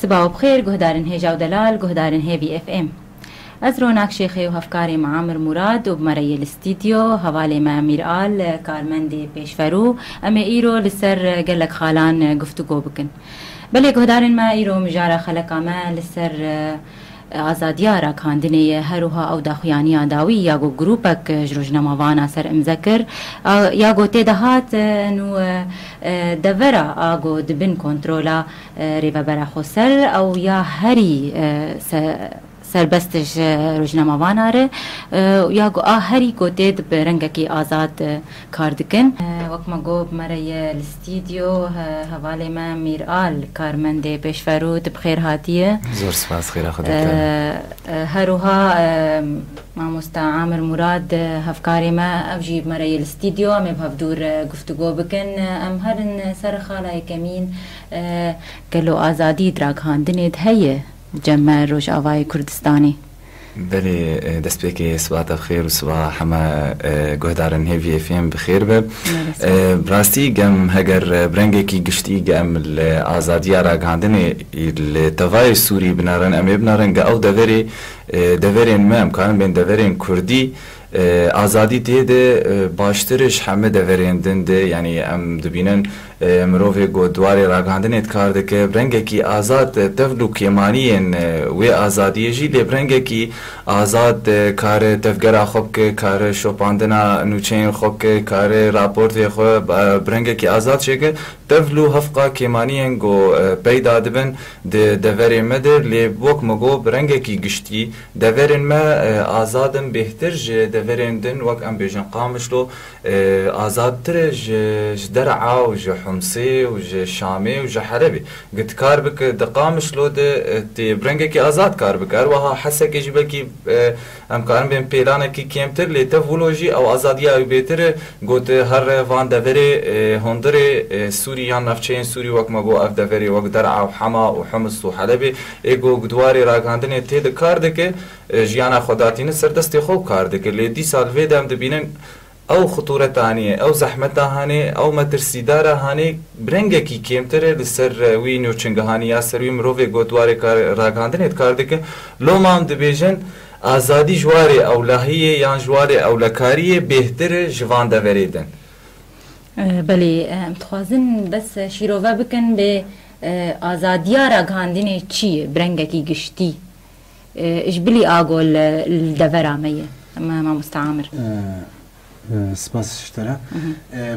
صباح بخير جهدارن هي جودلال جهدارن هي بي اف ام. از روناک شیخی و هفکاری معامر مراد و بمرای الاستیدیو حوالی ما میرآل کارمندی پیشفرو اما ایرو لسر گلک خالان گفتگو بکن. بله جهدارن ما ایرو مجارا خلقا ما لسر آزادیارا کاندنی هروها او داخویانی آداوی یا گو گروپک جروجنا موانا سر امذکر یا گو تدهات نو دورا آگو دبن کنترولا ریو برا خسر او یا هری سربستش روزنامه واناره یا گو هری کو تید برنگکی آزاد کار دکن وقت ما گو مرای الاستیدیو حواله ما میرآل کارمنده پیشفرو بخیر هاتیه زور سپاس خیر خودت هروها ما مستعامر مراد هفکاری ما افجی مرای الاستیدیو ام بهفدور گفتگو بکن ام هرن سر خالای کمین گلو آزادی دراگ هاندنید هیه جمع روش آوای کردستانی. بله دست بکی صباح بخیر و صباح همه گهدارن هیوی فیم بخیر به براستی گم هگر برنگه کی گشتی گم آزادی را گاندنه التوای سوری بنارن امی بنارن گا او دورین ما امکان بین دورین کردی آزادی تیده باشترش همه دورندن ده یعنی ام دبینن مروفی گودواری راگاندن اتکار ده که برنگه کی آزاد تفلو کیمانین و آزادی جی لی برنگه کی آزاد کار تفگر خوب که کار شوپاندنا نوچین خوب که کار راپورت خوب برنگه کی آزاد شه که تفلو هفقا کیمانین گو پیدا دبن ده دوری مدر لی بوک مگو برنگه کی گشتی دورن ما آزادن بهتر جه دورندن وک ام بیجن قامشلو آزاد تر درعا و حمصي وجه شامي وجه حلبي قد كاربك دقامش لو تي برنجك آزاد كاربك أروها حسك يجيبك امكان بين بيلانا كي كيمتر لتفولوجي او آزاديا بيتر قلت هر فان دفري هندري سوريان نفچين سوري وك مگو اف دفري وك درعا وحما وحمص وحلبي ايگو قدواري راگاندني تيد كاردك جيانا خداتين سردست خوب كاردك اللي دي سال فيدام دبينن او خطورة هانية او زحمة هانية او مترسيدارة هانية برنگه کی کمتره لسر وی نوچنگ هاني یا سر وی مروفي گودواري راگاندنه كاردك لو مام دبيجن آزادی جواری اولهیه یا جواری اولکاریه بهتر جوان دوریدن. بله متخوازن بس شیروه بکن به آزادیا راگاندنه چیه برنگه کی گشتی اش بلی آگول الدورامية ما مستعامر سپاس اشترا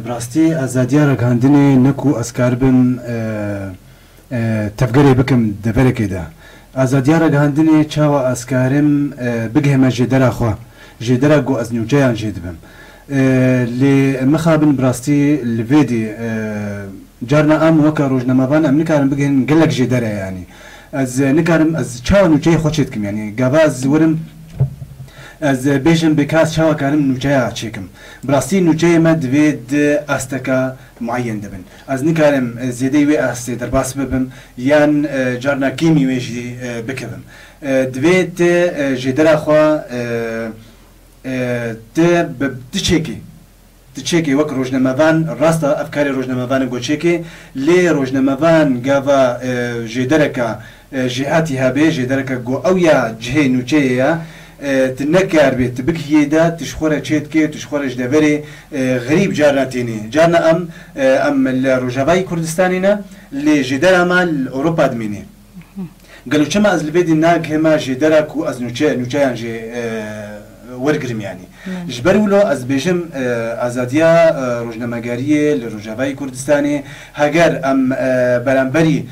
براستی آزادیا راگاندنه نکو اسکاربم تفگری بکم دورکی ده آزادیا راگاندنه چاوا اسکارم بگهم جدرا خوا جدرا گو از نوجیان جدبم لی مخابن براستی لویدی جارنا ام وکا روزنامه‌وان ام نکارم بگن گلک جدرا یعنی از نکارم از چاوا نوجی خوشت کم یعنی گواز ورم از بیشم بکاس چاوا کارم نوجیا چیکم براستی نوجی ما دوید استکا معين دبن از نکارم زیادی و است در باس ببم یان جارنا کیمی ویجی بکبم دوید جدرا خوا ت تشيكي وك روزنامه‌وان راستا افكار روزنامه‌وان گوچيكي لي روزنامه‌وان گاوا جدركا جهاتي هابه جدركا گو او يا جهه نوچيا تنكر بيت بكيدا تشخوره تشيتكي تشخوره جدبري غريب جارناتيني جارنا ام الروجافاي كردستانينا اللي جدرا مال اوروبا دميني قالوا كما از الفيدي ناك هما جدرا كو از نوچيان جي ورگرم يعني جبرولو از بيجم آزاديا روزنامه‌گریه لروجافاي كردستاني هاگر ام برانبري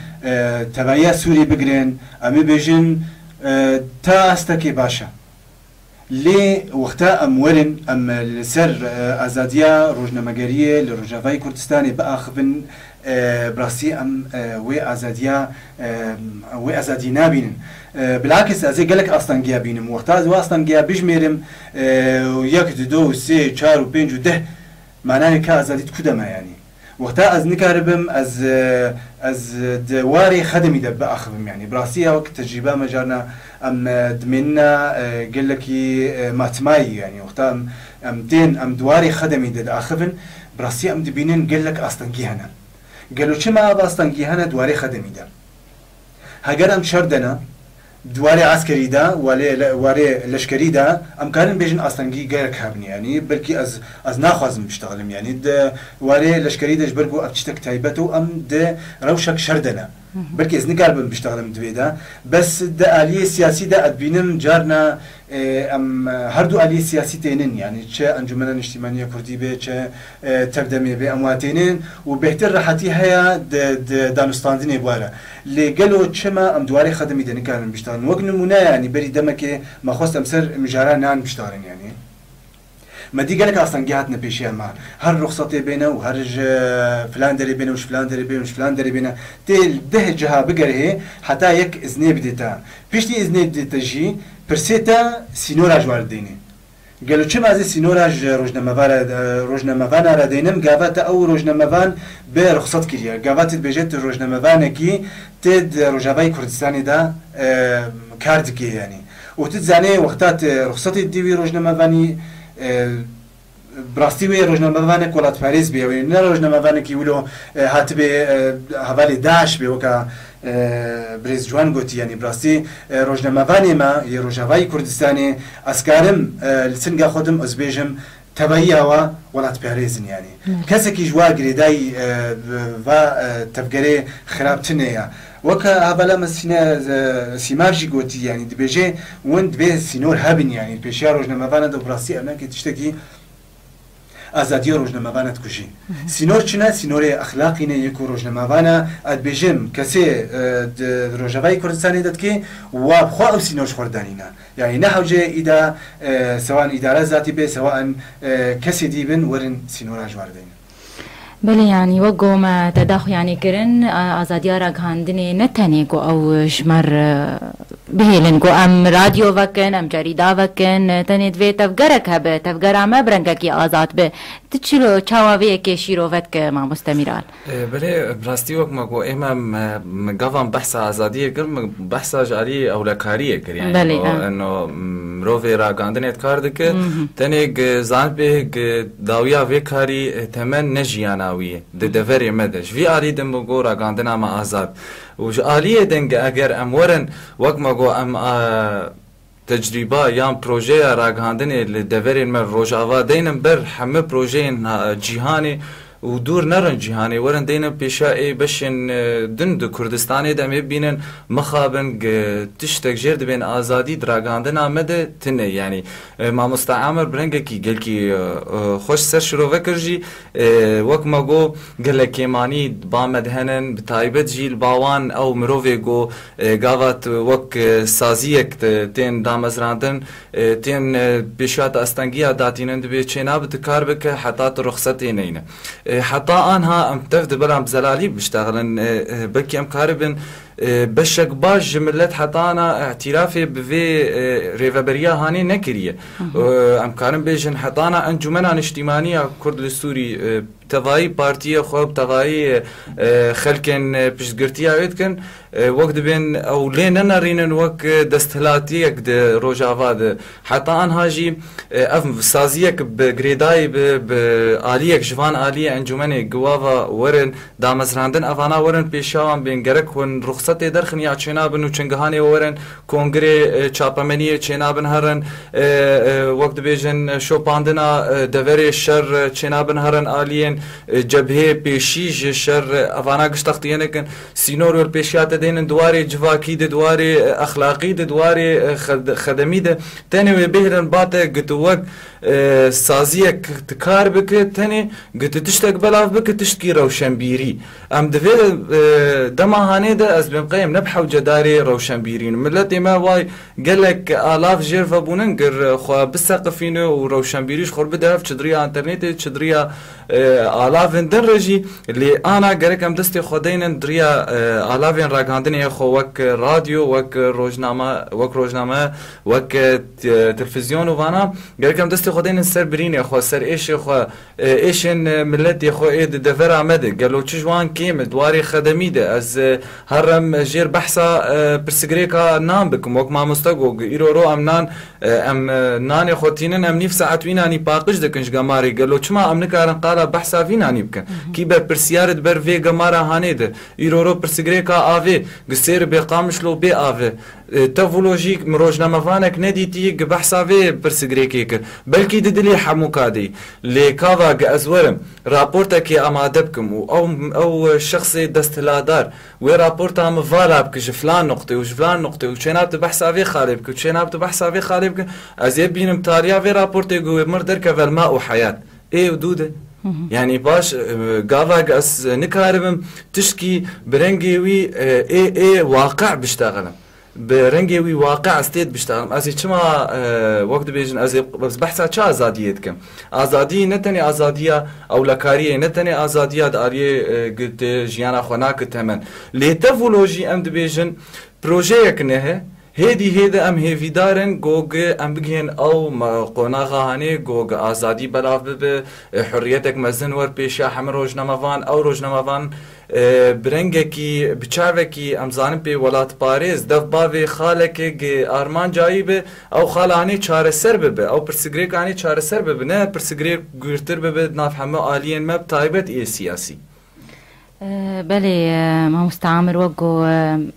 تبعية سوري بگرين امی بيجن تا استكي باشا لي وقتا ام ورن ام لسر آزاديا روزنامه‌گریه لروجافاي كردستاني باخفن براسي ام و آزادي نابين بالعكس ازي قالك اصلا جابينم وقتا از اصلا جاب بجميرم ياك دو سي 4 و 5 و 10 معناه كا ازادي كدما يعني وقتا از نكاربم از دواري خدمي دب اخبم يعني براسي وقت تجربه مجارنا ام دمنا قالكي ماتماي يعني وقتا ام دين ام دواري خدمي دب اخبن براسي ام دبينن قالك اصلا جهنا قالوا شما اصلا جهنا دواري خدمي دب هەگەر ئەم شەردەنە دوارێ عسکەریدا وارێ لەشکەریدا ئەم کارن بێژن ئاستەنگی گەرەک هەبنیانی بەلکی ئەز ناخوازم بشتغلم یعنی وارێ لەشکەری دەژبەر بۆ ئەم چتەک تایبەت و ئەم ڕەوشەک شەردەنە بەلکی ئەز نکار بم بشتغلم دوێدا بەس ئالیە سیاسیدا ئەدبینم جارنا ئەم هەردوو ئالیە سیاسی تێنن یعنی چه ئەنجومەنە نیشتیمانیە کوردی بێ چه تەبدەمێ بێ ئەم واتێنن و بهتر ڕەحەتی هەیە دانوستاندنێ بوارە لێگەلۆ چما ئەم دوارێ خەدەمی دەنکارن بشتغلن وەک نمونە ینی بەری دەمەکێ مەخواست ئەم سەر مژارە نان بشتغلن یعنی مدی گلک آستانگی هات نپیشی ما هر رخصتی بینه و هر فلان داری بینه وش فلان داری بینه وش فلان داری بینه تل ده جها بگره حتی یک ازنی بدیتا پیشتی ازنی بدیتا جی پرسیتا سینورا جوار دینه گلو چه مازی سینورا روزنامه‌وان را دینم گاوات او روزنامه‌وان به رخصت کریه گاوات بجت روزنامه‌وان کی تد روزنامه‌ی کردستانی دا کارد کی یعنی و تد زنه وقتات رخصتی دیوی روزنامه‌وانی براستی وی روزنامه‌وان کولات پاریس بیاوی نه روزنامه‌وان کی ولو هات به حوالی داعش بیو که بریز جوان گوتی یعنی براستی روزنامه‌وانی ما یه روزنامه‌ی کردستانی اسکارم لسنگا خودم ازبیجم تبایی هوا ولات پاریزن یعنی کسی که جوار گریدای و تفکری خراب تنیه وكا هبلا مسينا سيمارجي قوتي يعني دبيجي وين دبي سينور هابن يعني بيشيا روزنامه‌وان دو براسي انا كي تشتكي ازادي روزنامه‌وان تكوجي سينور چنا سينور اخلاقي نه يكو روزنامه‌وان ادبيجم كسي روزنامه‌ي كردستاني دتكي وبخو او سينور خوردانينا يعني نحوجه اذا سواء اداره ذاتي به سواء كسي ديبن ورن سينور اجواردين بله يعني وقو ما تداخل يعني كرن آزاديارا غاندني نتنيكو أو شمر بهيلنكو أم راديو وكن أم جريدا وكن تنيد في تفجرك هب تفجر ما برنكي آزاد به تشلو چاوي كي شيروفت مع مستمرال بله براستي وقت ما قو إما مقام بحث آزادية قل بحث جاري أو لكارية كر يعني بله إنه مروفي را غاندني تكاردك تنيك زان به داويا في كاري تمن نجيانا ده دفری مدش وی آلی دم بگو را گاندنا ما آزاد وش آلیه دنگ اگر امورن وقت ما گو ام تجربه یا پروژه را گاندنی لدفری من روجاوا دینم بر همه پروژه جهانی و دور نرن جهانی ورن دینم پیشا ای بشن دن دو کردستانی دمی بینن مخابن تشتک جرد بین آزادی دراگاندن آمده تنه یعنی ما مستعمر برنگه کی گل کی خوش سر شروع وکرجی وک ما گو گل کیمانی بامد هنن بتایبت جیل باوان او مروه گو گاوات وک سازیک تین دامزراندن تین پیشات استنگی داتینن دبی چناب کار بک حتی رخصتی نینه حتى أنها أم تفد بلا بزلالي بيشتغلن بلكي أم كاربن بشك باش جملت حتى أنا اعترافي بفي ريفابريا هاني نكريه أم كارن بيجن حتى أنا أنجمنا اجتماعية كرد السوري تغاي بارتية خوب تغاي خلكن بشتقرتيا عيدكن وقت بين أو لين نرينن وقت دستهلاتيك روجافاد حتى أنها جي أف سازيك بجريداي بآليك جوان آلية أنجمني قوافا ورن دامزراندن أفانا ورن بيشاوان بين جرك ون رخصتي درخن يا چنابن و چنگهاني ورن كونغري چاپمني چنابن هرن وقت بيجن شوپاندنا دوري شر چنابن هرن آليين جبهه پیشیج شر افانا گشتختیانه کن سینور ور پیشیات دین دواری جواکی ده دواری اخلاقی ده دواری خدمی ده تنی و بهرن باته گتوک سازیک تکار بکه تنی گت تشتک بلاف بکه تشتکی روشنبیری ام دفه دماهانه ده از بمقیم نبحو جداری روشنبیرین ملتی ما وای گلک آلاف جرف بونن گر خواه بسقفینه و روشنبیریش خور بدرف چدریا انترنت چدریا آلافن درجی اللي أنا قريكم دستي خدين دريا آلافين راقاندني خو وك راديو وك روزنامة وك تلفزيون وفانا قريكم دستي خودين السر بريني خو سر ايش خو ايشن ملتي خو ايد دفر عمد قالوا تشوان كيم دواري خدمي ده از هرم جير بحثا برسجريكا نام بكم وك ما مستقو يرو رو امنان ام ناني خوتينن ام نيف ساعت ويناني باقش دكنش جماري قالوا چما ام نكارن قالا بحثا فيناني بكن كي بر برسيارت بر في جمارا هانيد يرو رو برسجريكا افي قصير بقامش لو بي افي تفولوجيك مروجنا مفانك نديتي بحثا في برسجريكيك بلكي ددلي حموكادي لكافا ازورم رابورتك اماده بكم او شخصي دستلادار ورابورتا مفالا بك فلان نقطه وفلان نقطه وشنابت بحثا في خالبك وشنابت بحثا في خالبك ازي بينم تاريا في رابورتي جو مردر كفالماء وحياه ايه ودوده يعني باش قافا اس نكاربم تشكي برنجيوي ايه واقع بيشتغل برنجيوي واقع استيد بيشتغل ازي كما وقت بيجن ازي بس بحثا چا ازاديه دكم ازادي نتني ازاديه او لكاريه نتني ازاديه داري قلت جيانا خناك تمن لتفولوجي ام دبيجن بروجيك نه هيدا ام هيفي دارن جوج ام بجين او قناغا هاني جوج ازادي بلاف بحريتك مزن ور بيشا حمر روجنا مفان او روجنا مفان برنگکی بچاوکی امزانم پی ولات پاریز دف باوی خالک آرمان جایب او خالانی چاره سر ببه او پرسگریک آنی چاره سر ببه نه پرسگریک گورتر ببه ناف همه آلین مب تایبت ای سیاسی بله ما مستعمر وقو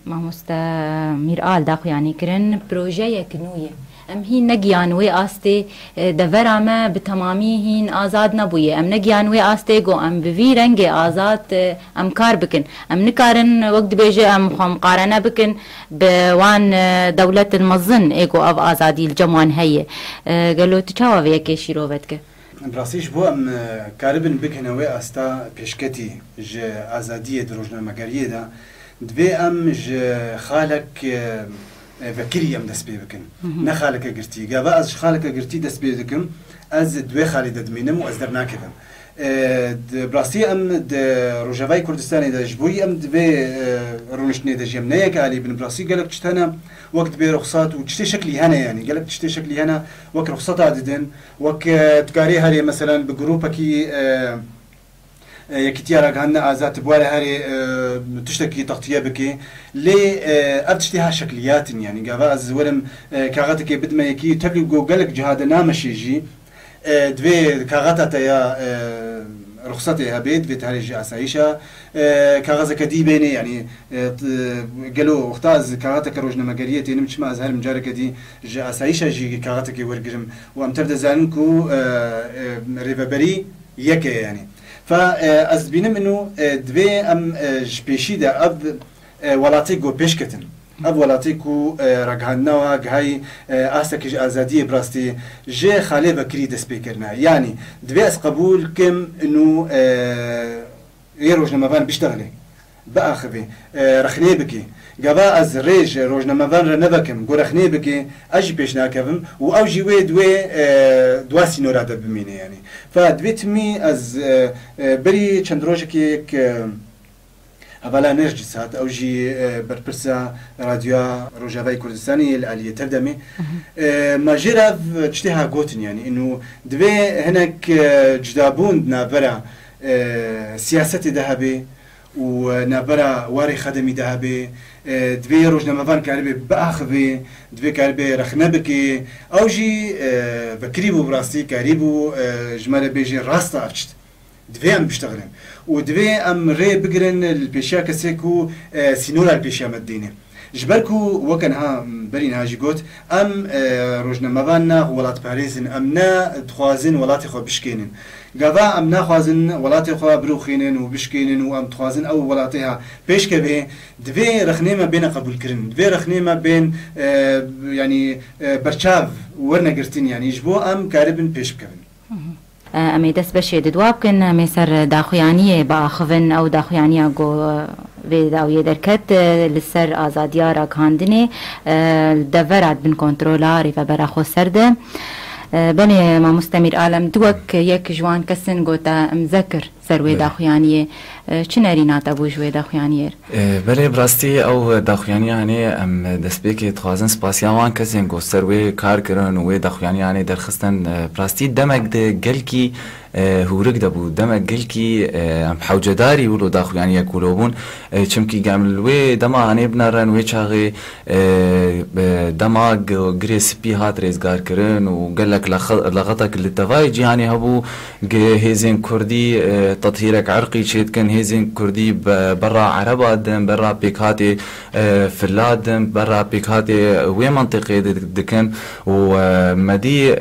ما مستمير آل داخو يعني كرن بروجيه كنويه ام هي نگیان وی آسته دورا ما بتمامی هین آزاد نبویه ام نگیان وی آسته گو ام بوی رنگ آزاد ام کار بکن ام نکارن وقت بیجه ام مقارنه بکن بوان دولت المظن ایگو او آزادی الجموان هیه قالو تچاوا وی که شیروبت که براسيش بو ام كاربن بكنا وي استا بيشكتي ج ازاديه دروجنا مغاريه دا دبي ام ج خالك فكري ام دسبي بكن نخالك قرتي قابا از خالك قرتي دسبي بكن از دوي خالد دمينم واز درنا كذا براسي ام د روجافاي كردستاني دا جبوي ام دبي رونشني دا جمنيه قالي بن براسي قالك تشتنا وقت بي رخصات وتشتي شكلي هنا يعني قالك تشتي شكلي هنا وقت رخصات عددن وقت تقاري هاري مثلا بجروبكي يكتيارك هنا ازات بوالي هاري تشتكي تغطيه بكي لي ابتشتيها شكليات يعني قابا از ورم كاغاتك بدما يكي تبلي قالك جهاد نامشي جي دوي كاغاتا يا رخصتي هبيت في تهرج عسايشة كاغازة كدي بيني يعني قالوا اختاز كاغاتك روجنا مقاليتي نمش ما أزهر مجارك دي عسايشة جي كاغاتك ورقرم وامترد زانكو ريفابري يكي يعني فأزبينم إنه دوي أم جبيشيدا أب ولاتيكو بيشكتن اب ولاتيكو رجعنا جاي اسك ازاديه براستي جي خالي بكري دسبيكرنا يعني دبي قبول كم انه يروج لما بان بيشتغلي باخذي رخني بكي قبا از ريج روجنا ما بان رنبكم جو رخني بكي اجي بيشنا كفم واوجي وي دواسي نوراده بمينه يعني فدبيت مي از بري چندروجكي اولا نرجسات او جي بربرسا راديو روجافاي كردستاني الاليه تردمي ما جراف تشتيها قوتن يعني انه دبي هناك جدابون نابرا سياسه ذهبي ونابرا واري خدمي ذهبي دبي روجنا مفان كاربي باخذي دبي كاربي رخنبكي او جي بكريبو براسي كاريبو جمال بيجي راستا افشت دبي ام بيشتغلن ودبي ام ري بقرن البيشا كسيكو سينولا البيشا مدينه جبركو وكان ها برين هاجي قوت ام روجنا مفانا ولات باريزن امنا تخوازن ولاتي خو بشكينن قضاء ام ناخوازن ولاتي خو بروخينن وبشكينن وام تخوازن او ولاتيها بيش كبي دبي رخنيمه بين قبول كرن دبي رخنيمه بين يعني برشاف ورنا قرتين يعني جبو ام كاربن بيش كبن امی دست بشه دواب کن میسر داخویانی با خوون او داخویانی گو و داویه درکت لسر آزادیا را کاندنی دورات بن کنترولاری و براخو سرده بله ما مستمر عالم دوک یک جوان کسن گوتا مذکر سروي داخوانية چنرينات أبو جوي داخوانير بله براستي أو داخواني يعني أم دسبيكي تخوازن سباسياوان كزين گو سروي كار كرن وي داخواني يعني درخستن براستي دمك ده گلكي هورك دبو دمك گلكي حوجداري ولو داخواني يكولوبون چمكي قامل وي دما هني بنرن وي چاغي دما گريس بي هات ريزگار كرن وقالك لغتك للتفاي جياني هبو هيزين كردي تطهيرك عرقي شيت كان هيزين كردي برا عربا دم برا بيكاتي فلاد دم برا بيكاتي وي منطقي دكن ومدي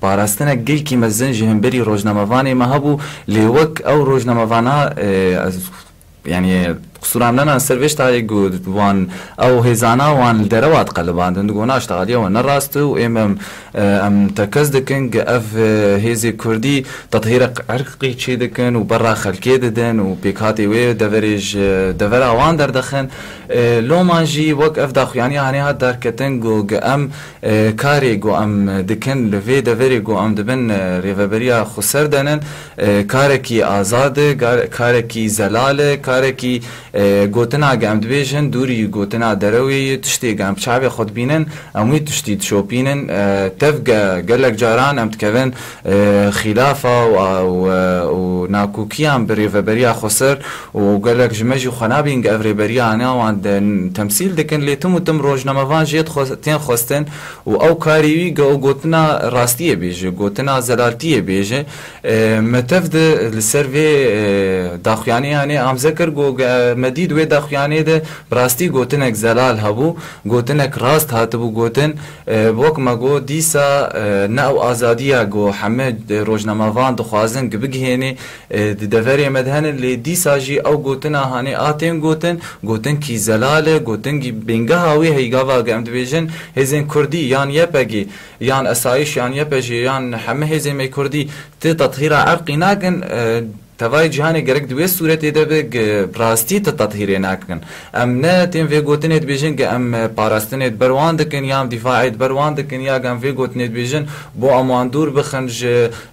باراستنا جيلكي مزن جهنبري روجنامافاني ما هبو لوك او روجنامافانا يعني قصورام لنا سيرفيش تاعي جود وان او هيزانا وان الدروات قلبان دندقونا اشتغاليا وان راستو ام تكزدكن اف هيزي كردي تطهير عرقي تشي دكن وبرا خلكي ددن وبيكاتي وي دفريج دفرا وان دردخن لو مانجي وك اف داخو يعني هاد دار كتن جو ام كاري جو ام دكن لفي دفري جو ام دبن ريفابريا خسر دنن كاركي آزاد كاركي زلال كاركي گوتنا گام دبیجن دوری گوتنا دروی تشتی گام شعب خود بینن امی تشتی شو بینن تفق قالك جاران ام تكفن خلافه و ناكوكيان بريفبريا خسر وقالك جمجي خنابين افريبريا انا وعند تمثيل دكن لي تم روجنامافان جيت تين خوستن او كاريوي گوتنا راستيه بيجي گوتنا زلالتيه بيجي متفد السيرفي داخياني يعني ام ذكر جو مديد وي داخياني ده براستي گوتنك زلال هبو گوتنك راست هاتبو گوتن بوك ما گو ديسا ناو آزاديا گو حمد روجنامافان دخوازن بگهيني دفري مدهن اللي ديسا جي او گوتنا هاني آتين گوتن كي زلاله گوتن كي بنگهاوي هيگاوا گمد بيجن هزين كردي يان يبگي يان اسايش يان يبجي يان حمه هزين مي كردي تطهير عرقي ناگن تواي جهاني گرك دوي صورت ده بگ براستي تطهير ناكن ام نه تين في گوتنت بيجن ام باراستنت بروان دكن يام دفاعت بروان دكن يا گام في گوتنت بيجن بو امان دور بخنج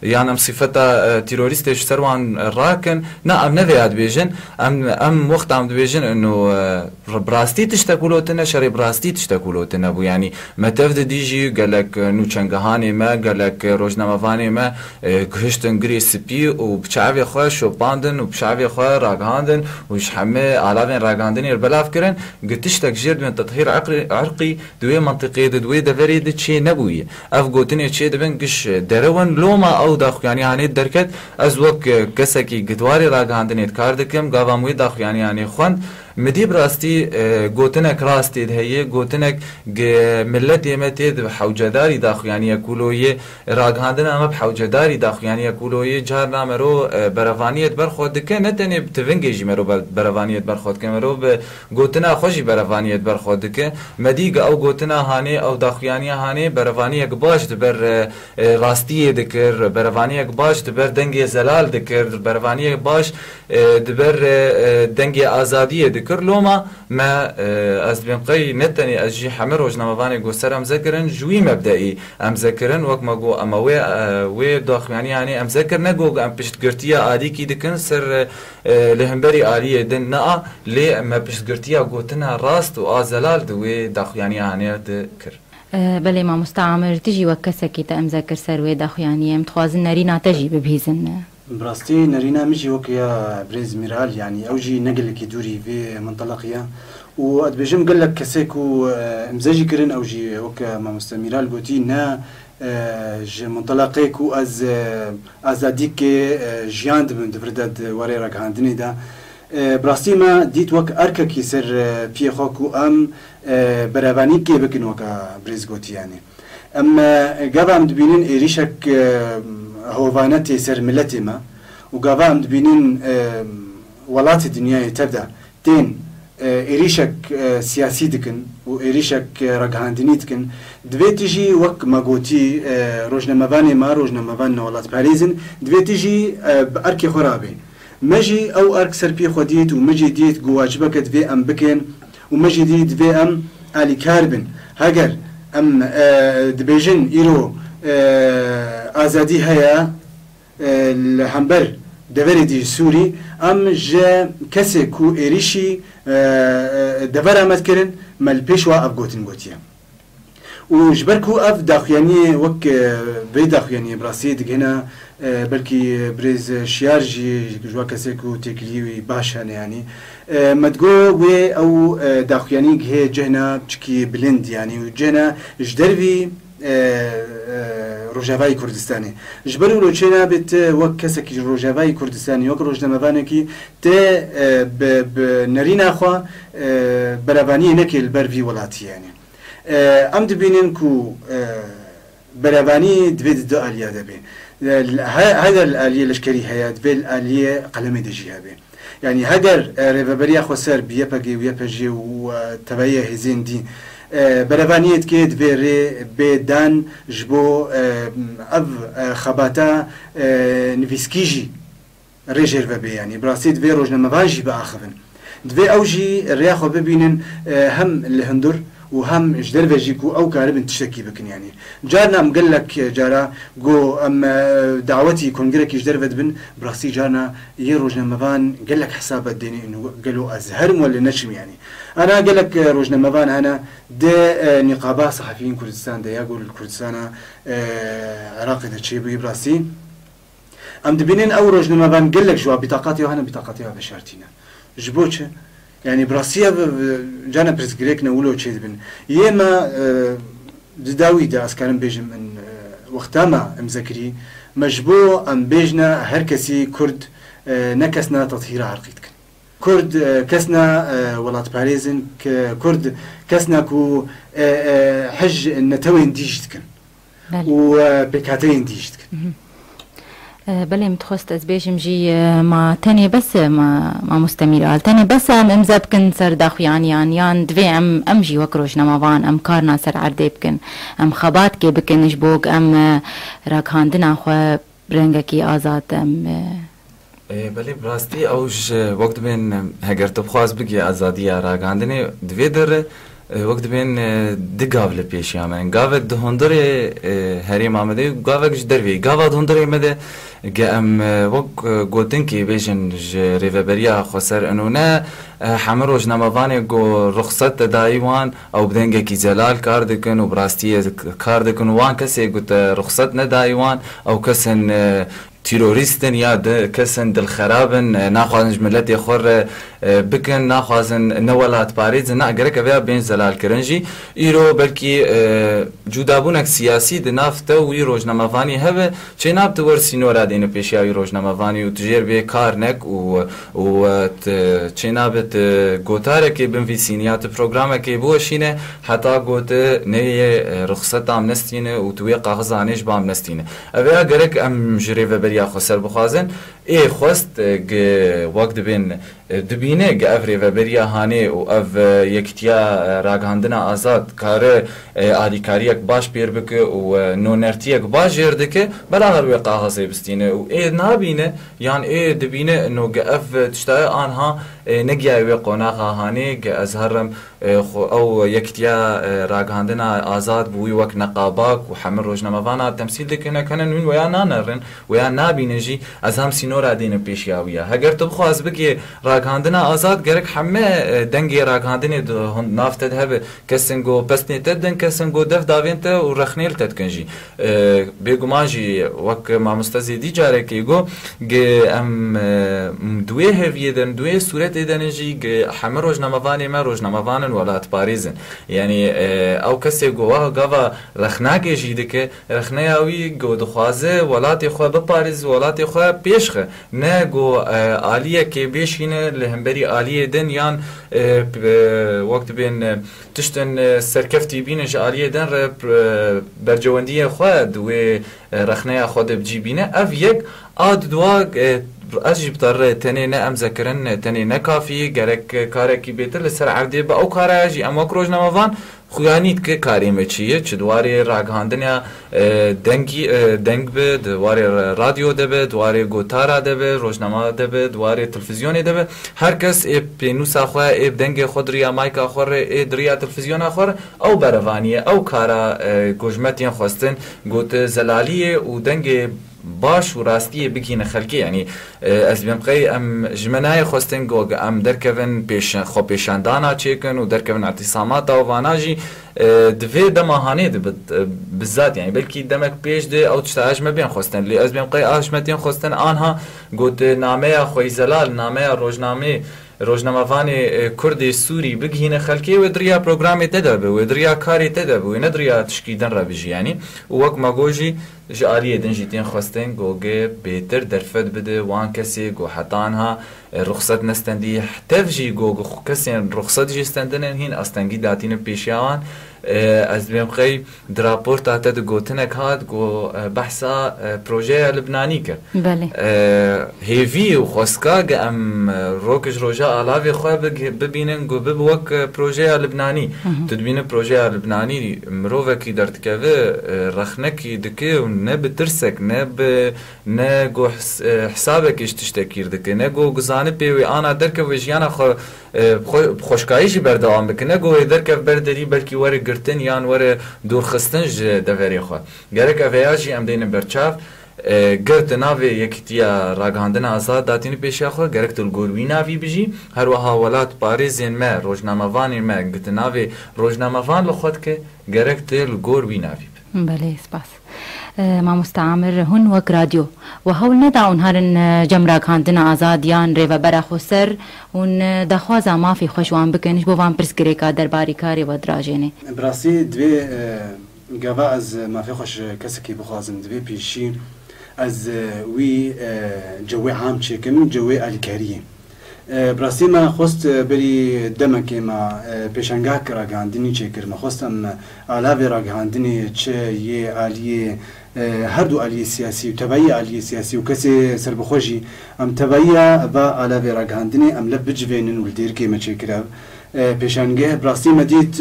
يان ام صفتا تيروريست سروان راكن نا ام نفيات بيجن ام وقت ام بيجن انه براستي تشتكولوتنا شري براستي تشتكولوتنا بو يعني ما تفد ديجي قالك نو چنگهاني ما قالك روجنامافاني ما كهشتن گريس بي وبچاوي خوش و باندن و بشعبي خواه راقهاندن وش حمي علاوين راقهاندن يربلاف كرن قلتش تكجير من تطهير عرقي دوي منطقي دوي دفري ده چه نبوي اف قوتني چه دبن قش درون لوما او داخو يعني هاني دركت از وك كسكي قدواري راقهاندن يتكار دكم قاواموي داخو يعني خوان مدي براستي گوتنك راستي هي گوتنك ملت يمتي بحوجداري داخو يعني يقولوا راقهاندن اما بحوجداري داخو يعني يقولوا جارنا مرو برفانيت برخود دكه نتني بتفنگيجي مرو برفانيت برخود كمرو گوتنا خوشي برفانيت برخود دكه مديق او گوتنا هاني او داخياني هاني برفانيك باش دبر راستي دكر برفانيك باش دبر دنگي زلال دكر برفانيك باش دبر دنگي ازاديه دكر لوما ما از بنقي نتني اجي حمر وجنامافاني گوسر ام ذكرن جوي مبدئي ام ذكرن وك ما گو اما وي داخياني يعني ام ذكر نگو ام پشت گرتيا عادي كي دكن سر لهمبري عاليه دن نا لي ما پشت گرتيا گوتنا راست و ازلال دوي داخياني يعني ذكر بله ما مستعمر تجي وكسكي تأم ذكر سروي داخياني متخوازن نرينا تجي ببهيزن براستي نرينا مجي وك يا بريز ميرال يعني اوجي نقل لك دوري في منطلقيه وادبجم قال لك كسيكو مزاجي كرن اوجي وك ما مستميرال قوتي نا منطلقيكو از ازاديك جياند من دفرداد وري راك عندني دا براستي ما ديت وك اركك يسر في خوكو ام برافاني كي بكن وك بريز قوتي يعني اما قبل مدبينين ايريشك هوفانتي سر ملتي ما وقبل مدبينين ولات الدنيا تبدا تين إيريشك سياسي دكن وإيريشك رجعاندني دكن دبيتجي وق ماغوتي روجنامافاني ما روجنامافان ولات باريزن دبيتجي بأركي خرابي مجي أو أرك سربي خديت ومجي ديت جواجبك دبي أم بكن ومجي ديت دبي أم علي كاربن هاجر أم دبيجن إيرو آزادي هيا الحنبر دەڤەری دی سووری ئەم ژە کەسێک و ئێریشی دەڤەر ئامەدکردن مەل پێشوا ئەف گوتن گوتیە و ji ber ku ev daxuyaniyê wek vê daxuyaniyê birasiyê digihîne belkî birêz şiyar jî ji wa kesê ku têkiliyê wî baş hene yanî me digo wê ew daxuyanî gihê cihna çikî bilind yanî û cihna ji dervî Rojavayê Kurdistanê ji ber wilo çê nabêt wek kesekî ji Rojavayê Kurdistanê wek rojnamevanekî tê bi nerîna xwe beravaniyê neke li ber vî welatî yanî ام دبینن کو برابانی دوید دو آلیه دبی هذا الآلیه لشکری هیا دوید آلیه قلمه دجیه بی یعنی هگر رفبریا خسر بیه پگی و یپجی و تبعیه هزین دی برابانیت که دویره بدان جبو اف خباتا نویسکیجی رجر و بی یعنی براسی دوی روزنامه‌وانجی با آخرن دوی اوجی ریاخو ببینن هم لهندر وهم جدر بجيكو او كاربن تشتكي بكن يعني جارنا مقال لك جارا جو ام دعوتي كونغريكي جدر بدبن براسي جارنا يروجنا مبان قال لك حساب الديني انه قالوا ازهرم ولا نجم يعني انا قال لك روجنا مبان انا ده نقابه صحفيين كردستان ده يقول كردستان عراقي ده شيء براسي ام دبينين او روجنا مبان قال لك شو بطاقاتي وهنا بطاقاتي بشارتينا جبوتش يعني براسيا جانا برزقريك نقوله شيء بن يما داوي دا أسكارن بيجم من وقتها ما مذكري مجبور أم بيجنا هركسي كرد نكسنا تطهير عرقيتك كرد كسنا ولات باريزن كرد كسنا كو حج نتوين ديجتكن وبكاتين ديجتكن بله متخست از بیشم جی ما تنی بس ما مستمر تنی بس امزا بکن سر داخویان یان دوی ام جی وکروش نماوان ام کارنا سر عرده بکن ام خبات که بکنش بوگ ام راکاندنا خو برنگه کی آزاد ام بله براستی اوش وقت بین هگر تو خواست بگی آزادی راکاندنی دوی در وقت بین دگاو لپیشی آمن گاو دهندره هریم آمده گاو کش دروی گاو دهندره مده ام وق گوتن کی بیشن ریوبریا خسر انو نه همه روزنامه‌وان گو رخصت دایوان او بدنگه کی جلال کار دکن و براستی کار دکن وان کسی گوت رخصت ندایوان او کسن تيروريستن يا كسن دل خرابن ناخذ ملتي خور بكن ناخذ نولات باريز نا غرك بها بين زلال كرنجي ايرو بلكي جودابونك سياسي د نافته وي روزنامه‌واني هبه چناب تور سينورا دين بيشياوي روزنامه‌واني و تجير به كارنك و چنابت گوتارك بن في سينيات برنامج بوشينه حتى گوت ني رخصت امنستينه و توي قاغزانيش بامنستينه ابا غرك ام جريفه یا خسر بخوازن ای خواست وقت بین دبینه گه افری و بریا هانه و اف یکتیا راگاندنا آزاد کار آلیکاریک باش پیر بکه و نونرتیک باش جرده که برای وی قاغزه بستینه و ای نابینه یان ای دبینه نو گه اف تشتای آنها نگیای وی قناقه هانه گه ازهرم او یکتیا راگاندنا آزاد بوی وک نقاباک و حمل روزنامه‌وان تمثیل دکنه کنن وین ویا نانرن ویا نابینجی از هم سینور دین پیشیاویه اگر تو بخواست بگی راگاندنا آزاد گرک همه دنگی راگاندنی نافت هب کسن گو پسنی تدن کسن گو دف داوینت و رخنیل تدکنجی بگماجی وک ما مستزیدی جاره کی گو ام دوی هویدن دوی صورت دنجی همه روزنامه‌وان ما روزنامه‌وان ولات پاریزن یعنی او کسی گو گاوا رخناکی جیده که رخنیاوی گو دخوازه ولات خو به پاریز ولات خو پیشخه نه گو عالیه که بیشینه لهمبری عالیه دن یان وقت بین تشتن سرکفتی بینش عالیه دن برجواندی خو دوی رخنه خود بجی بینه اف یک آد دوا اجيب طر تاني نا ذكرن تاني نا كافي جرك كاركي بيتر لسر عردي با او كاراجي اما كروج نمافان خوانيت که کاری مچیه چه دواری راگاندنیا دنگ به دواری رادیو دبه دواری گوتارا دبه روزنامه دبه دواری تلویزیونی دبه هر کس پینوس آخواه ای دنگ خود ریا مایک آخوره ای دریا تلویزیون آخوره او بروانیه او کارا گوجمتین خواستن گوت زلالیه و دنگ باش و راستیه بگینه خلکی یعنی از بیم قی ام جمنای خواستن گو ام درکون خو پیشاندانا چیکن و درکون اعتصامات و واناجی دوی دماهانه ده بالذات يعني بلكي دمك بيش ده او تشتاج ما بين خواستن لی از بیم قی آشمتین خواستن آنها گوت نامه خوی زلال نامه روزنامه‌وان کرد سوری بگهینه خلکی و دریا پروگرامی تدابه و دریا کاری تدابه و ندریا تشکیدن را بجی یعنی وقت ما گوجی جاریه دنجیتین خواستن گوگه بهتر درفت بده وان کسی گو حتانها رخصت نستندی تفجی گو کسی رخصت جی استندن هین استنگی داتین پیشیان از بیم خی دراپورت آتا دو گوتنک هاد گو بحثا پروژه لبنانی که بله هیوی و خواسکا گه ام روکش روژا علاوه خواه ببینن گو ببوک پروژه لبنانی تدبین پروژه لبنانی مروه کی دردکوه رخنکی دکه و نه بترسک نه گو حسابکش تشتکیر دکه نه گو گزانه پیوی آنا درکه ویجیانا خوشکایشی بردوام بکنه گو درکه برداری بلکی وره گرتن یان وره دورخستن دوری خواه گرک اویاجی ام دین برچاف گرت ناوی یکتیا راگاندن آزاد داتین پیشیا خو گرک تل گوروی ناوی بجی هر وها ولات پاریزین ما روزنامه‌وانی ما گت ناوی روزنامه‌وان لخوت که گرک تل گوروی ناوی بله سپاس ما مستعمر هون وك راديو وهول ندعو نهارن جمرا كاندنا آزاديان ريوا برا خسر ون دخوازا ما في خوشوان بكنش بوان برسكريكا درباري كاري ودراجيني براسي دوي قابا از ما في خوش كسكي بخوازم دوي بيشي از وي جوي عام چيكم جوي الكاريه براسي ما خواست بری دمک ما پیشنگاه راگاندنی چکر ما خواستم علاوه راگاندنی چه یه عالیه هر دو عالیه سیاسی و تبعی عالیه سیاسی و کسی سربخوشی ام تبعی و علاوه راگاندنی ام لب بجوینن ولدیر که ما چکر پیشنگاه براسي مديت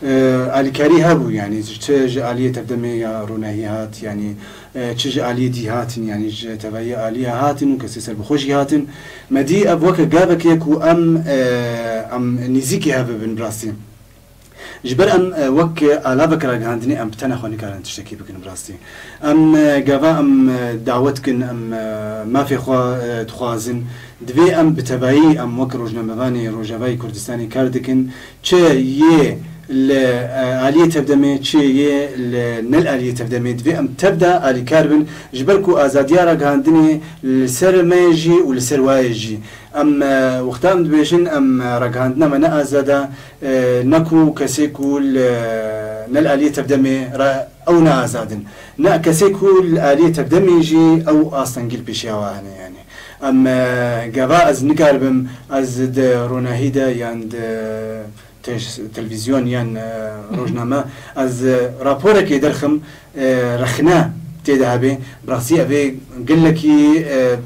الكاري هابو يعني تج آلية تقدمي يا روناهي هات يعني تج آلية دي هاتن يعني تبعي آلية هاتن وكسيسر بخوشي هاتن مدي أبوك جابك يكو أم نزيكي هابو بن براسي جبر أم وك على بكرة عندني أم بتنا خوني كارن تشتكي بكن براسي أم جابا أم دعوتكن أم ما في خوا تخازن دوی ام بتبعی ام وک روزنامه‌وانی روجاوی کردستانی کردکن چه یه لعالیه تبدمه چه یه لنل عالیه تبدمه دوی ام تبدا علی کاربن جبرکو آزادیا را گاندنی لسر میجی و لسر وایجی ام وقتام دویشن ام را گاندنا من آزادا نکو کسیکو نل عالیه تبدمه را او نه آزادن نه کسیکو عالیه تبدمه جی او آستانگیل پیشیاوانه یعنی ام جوا از نکاربم از روناهی دا یان تلویزیون یان روزنامه از راپور که درخم رخنا تیده به براسي أبي قل لك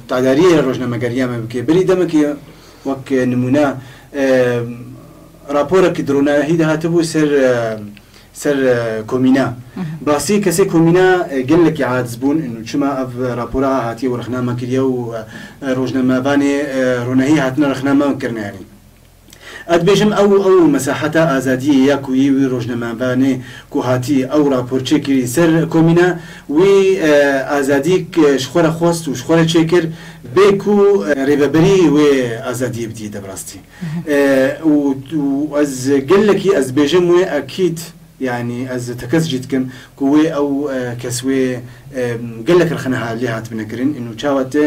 تعدارية روزنامه قريامه بكي بريدة مكي وك نمونا راپورك درونا هيدا هاتبو سر كومينا براسي كسي كومينا قال لك عاد زبون انه شما اف رابورها هاتي ورخنامه كريو روزنامه باني روناهي هاتنا رخنامه كرنا يعني ادبيجم او مساحتها ازاديه ياكوي روزنامه باني كوهاتي او رابور تشيكري سر كومينا وي ازاديك شخوره خوست وشخوره تشيكر بيكو ريبابري و ازاديه بدي دبراستي و از قال لك از بيجم اكيد يعني از تكس جيتكم كوي او كسوي قال لك رخنها اللي هات بنكرين انه تشاوت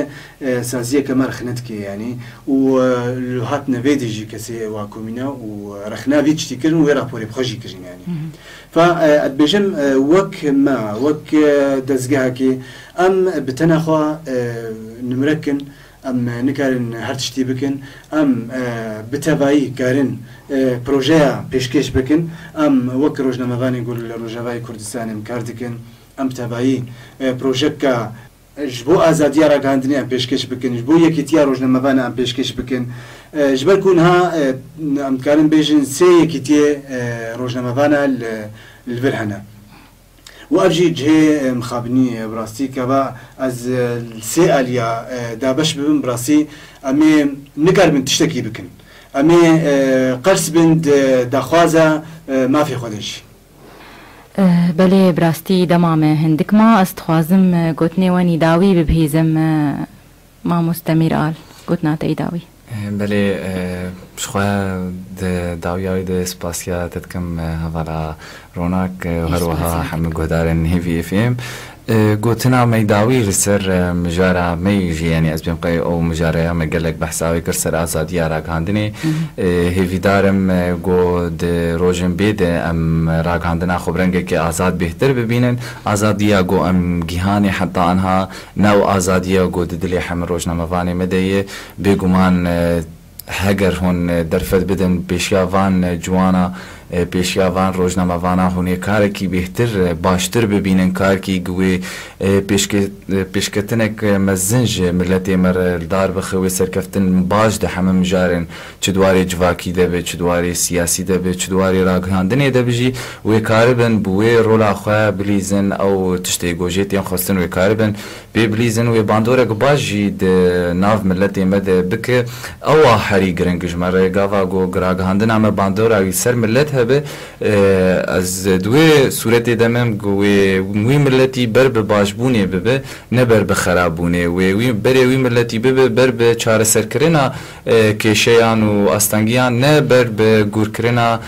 سازيه كما رخنتك يعني ولهات نفيدجي كسي واكومينا ورخنا فيتش تكرن ورابوري بخجي كرين يعني فبيجم وك ما وك دزغاكي ام بتنخوا نمركن ام نكارن هرتشتي بكن ام بتبعي كارن بروجيا بيشكيش بكن ام وك روزنامه‌وانی يقول روجاوی کردستان مكاردكن ام تبعي بروجيكا جبو ازاديه را گاندنی ام بيشكيش بكن جبو يكيتيا روزنامه‌وانی ام بيشكيش بكن جبر كونها ام كارن بيجن سي يكيتي روزنامه‌وانی الفرهنا وأجي جه مخابني براسي كبا از سياليا دابش ببن براسي أمي نكر من تشتكي بكن أمي قرص بند دخوازة ما في خدش بله براستی دمام هندک ما استخوازم گوتنی وانی داوی ببهیزم ما مستمر آل گوتنا تی داوی بله شخواه داویاوی ده سپاسیا تدکم هوالا روناک و هروها همه گهدارن هیوی اف ام گوتنا میداوی لسر مجارة میجی یعنی از بیم قی او مجارة هم گلک بحثاوی کر سر آزادی راگاندنی هیوی دارم گو ده روژن بیده ام راگاندنا خبرنگه که آزاد بهتر ببینن آزادی گو ام گیهانی حتی آنها نو آزادی گو دلی هم روزنامه‌وانی مدیه بگومان هەگەر هون دەرفەت بدەن پێشیاوان جوانە پێشیاوان ڕۆژنامەوانە هونێکارێکی بهتر باشتر ببینن کارکی گوێ پێشکەتنێک مەزنج ملەتێ مەردار بخەوێ سەرکەفتن باش دە هەمە مجارن چ دوارێ جواکی دەبێت چ دوارێ سیاسی دەبێت چ دوارێ ڕاگەاندنێ دەبژی وێ کارە بن بوێ ڕۆڵا خۆیان بلیزن ئەو تشتێک گۆژێتیان خواستن وێ کارە بن پێ بلیزن وێ باندۆرێک باشی ناو ملەتێ مەدە بکە ئەوە هەری گرنگژمەڕێ گاوا گۆ گراگەاندنا ئەمە باندۆراوی سەر ملەت هەبێ از دوی صورت دمم گوی وی ملتی بر به باشبونه ببه نه بر به خرابونه وی بر وی ملتی ببه بر به چاره سرکرنا کشیان و استانگیان نه بر به گورکرنا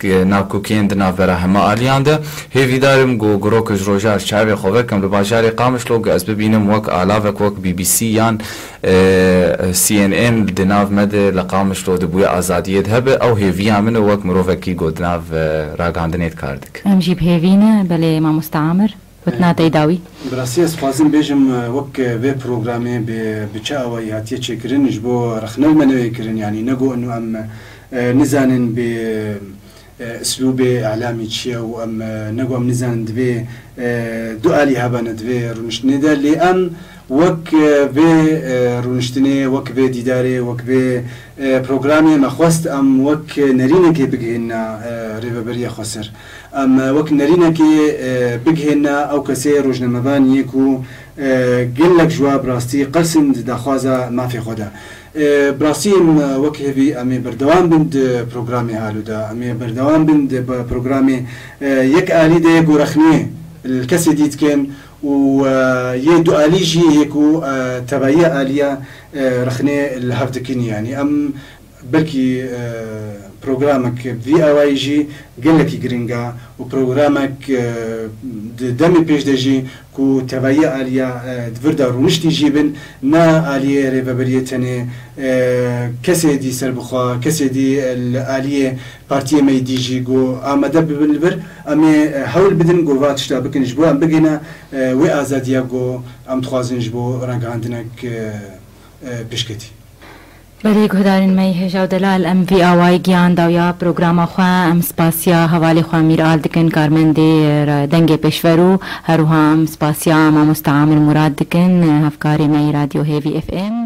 ناکوکیند نافره همه آلیانده هیوی دارم گو گروکش روژار چاوی خواه کم رو باجار قامش لوگ از ببینم وک علاوه وک بی بی سی یان CNN دناف مده لقامش لو دبوی آزادیت هبه او هیوی همینه وک مروفکی گو دناف راگاندنیت کاردک امجی بهیوینه بله ما مستعمر وتنا تیداوی براستی از خوازم بیجم وک وی پروگرامی بچه آوایی هاتیه چه کرن جبو رخنل منوی کرن یعنی نگو انو ام نزانن به اسلوب اعلامی چیه و ام نگو ام نزانن دوی دوالی هبانه دوی رونشتنی ده لی ام وک به رونشتنی وک به دیداری وک به پروگرامی مخواست ام وک نرینه که بگهنا ریوبری خسر ام وک نرینه که بگهنا او کسی روزنامه‌وان یکو گلک جواب راستی قرسند دخوازه ما فی خدا براستی وک هی امی بردوام بند پروگرامی حالو دا امی بردوام بند پروگرامی یک آلی ده گورخنی الکسی دید کن و یه دو آلیجی یکو تبعیه آلیه رخنه الهفدكني يعني ام بلكي برنامجك في اواي جي قلكي جرينجا وبرنامجك دمي بيش دجي كو تبعية آلية دفردا رونشتي جيبن نا آلية ريفابريتني كسي دي سربخوا كسي دي الآلية بارتيه ميديجي جو آمده ببنبر امي حول بدن جو واتشتا بكن جبو ام بگينا وي آزاديا جو ام تخوازن جبو رنگ عندنك بشكتي بله گهدارین می هجاو دلال ام وی آوائی گیان داویا پروگرام خواه ام سپاسیا حوالی خواه میرال دکن کارمنده دنگ پیشورو هروها ام سپاسیا ما مستعامل مراد دکن هفکاری می رادیو هیوی اف ام